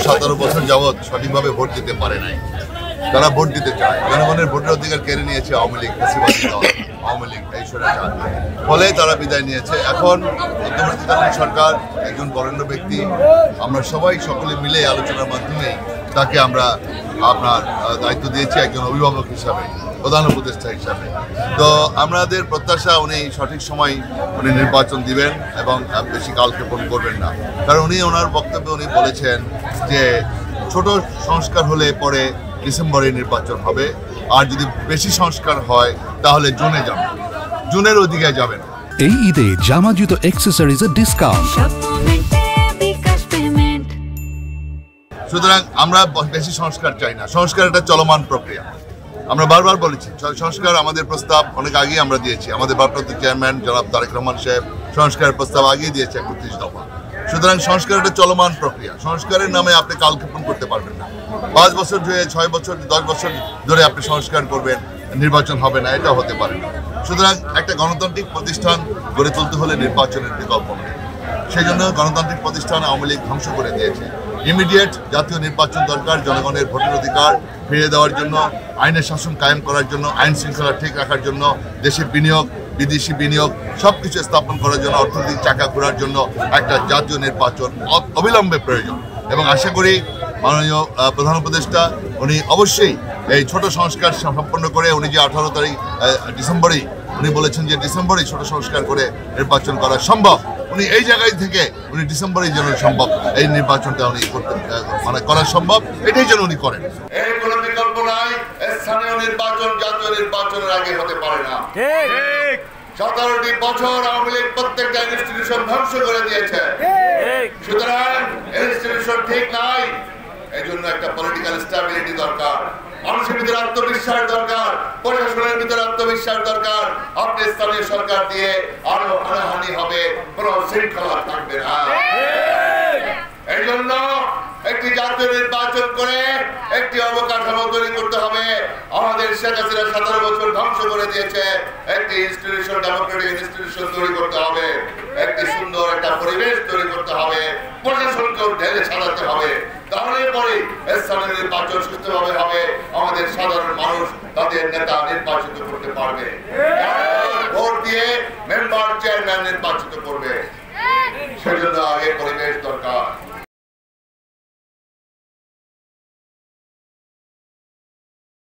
17 বছর যাবৎ সঠিকভাবে ভোট দিতে পারে নাই। তারা ভোট দিতে চায়, জনগণের ভোটের অধিকার কেড়ে নিয়েছে আওয়ামী লীগ, আওয়ামী লীগ এই স্বৈরাচার, ফলে তারা বিদায় নিয়েছে। এখন অন্তর্বর্তীকালীন সরকার একজন বরেণ্য ব্যক্তি, আমরা সকলে মিলে আলোচনার মাধ্যমে তাকে আমরা আপনার দায়িত্ব দিয়েছি একজন অভিভাবক হিসাবে, প্রধান উপদেষ্টা হিসাবে। তো আমাদের প্রত্যাশা উনি সঠিক সময় উনি নির্বাচন দিবেন এবং বেশি কালক্ষেপণ করবেন না। কারণ ওনার বক্তব্যে উনি বলেছেন যে ছোট সংস্কার হলে পরে ডিসেম্বরে নির্বাচন হবে, আর যদি বেশি সংস্কার হয় তাহলে জুনে যাবে, জুনের ওদিকে যাবেন। এই ঈদে জামা জুতো অ্যাকসেসরিজের ডিসকাউন্ট। সুতরাং আমরা বেশি সংস্কার চাই না, সংস্কার একটা চলমান প্রক্রিয়া। আমরা বারবার বলেছি সংস্কার আমাদের প্রস্তাব অনেক আগেই আমরা দিয়েছি, আমাদের ভারপ্রাপ্ত চেয়ারম্যান জনাব তারেক রহমান সাহেব সংস্কারের প্রস্তাব আগেই দিয়েছে 31 দফা। সুতরাং সংস্কার একটা চলমান প্রক্রিয়া, সংস্কারের নামে আপনি কালক্ষেপণ করতে পারবেন না। 5 বছর ধরে 6 বছর 10 বছর ধরে আপনি সংস্কার করবেন, নির্বাচন হবে না, এটা হতে পারে না। সুতরাং একটা গণতান্ত্রিক প্রতিষ্ঠান গড়ে তুলতে হলে নির্বাচনের বিকল্প নেই। সেই জন্য গণতান্ত্রিক প্রতিষ্ঠান আওয়ামী লীগ ধ্বংস করে দিয়েছে। ইমিডিয়েট জাতীয় নির্বাচন দরকার, জনগণের ভোটের অধিকার ফিরিয়ে দেওয়ার জন্য, আইনের শাসন কায়েম করার জন্য, আইন শৃঙ্খলা ঠিক রাখার জন্য, দেশে বিনিয়োগ, বিদেশি বিনিয়োগ সবকিছু স্থাপন করার জন্য, অর্থনৈতিক চাকা ঘোরার জন্য একটা জাতীয় নির্বাচন অবিলম্বে প্রয়োজন। এবং আশা করি মাননীয় প্রধান উপদেষ্টা উনি অবশ্যই এই ছোট সংস্কার সম্পন্ন করে, উনি যে 18 তারিখ ডিসেম্বরেই উনি বলেছেন যে ডিসেম্বরেই ছোট সংস্কার করে নির্বাচন করা সম্ভব, উনি এই জায়গায় থেকে উনি ডিসেম্বরেই যেন সম্ভব এই নির্বাচনটা উনি করতে করা সম্ভব, এটাই যেন উনি করেন। এর কোনো বিকল্প নাই, স্থানীয় নির্বাচন জাতীয় নির্বাচনের আগে হতে পারে না। ঠিক 17টি বছর আওয়ামী লীগ প্রত্যেকটা ইনস্টিটিউশন ধ্বংস করে দিয়েছে। সুতরাং ইনস্টিটিউশন ঠিক নাই, এই জন্য একটা পলিটিক্যাল স্টেবিলিটি দরকার, মানুষের ভিতরে আত্মবিশ্বাস দরকার, প্রশাসনের ভিতরে আত্মবিশ্বাস দরকার। আপনি স্থানীয় সরকার দিয়ে আরো হানাহানি হবে, কোন শৃঙ্খলা থাকবে না। এই জন্য একটি জাতীয় নির্বাচন করে একটি অবকাঠামো তৈরি করতে হবে। আমাদের শেখ হাসিনা 17 বছর ধ্বংস করে দিয়েছে, একটি ইনস্টিটিউশন, ডেমোক্রেটিক ইনস্টিটিউশন তৈরি করতে হবে, একটি সুন্দর একটা পরিবেশ তৈরি করতে হবে, প্রশাসনকেও ঢেলে সাজাতে হবে। তাহলে পরে স্থানীয় নির্বাচন সুস্থভাবে হবে, আমাদের সাধারণ মানুষ তাদের নেতা নির্বাচিত করতে পারবে, ভোট দিয়ে মেম্বার চেয়ারম্যান নির্বাচিত করবে। সেজন্য আগে পরিবেশ দরকার।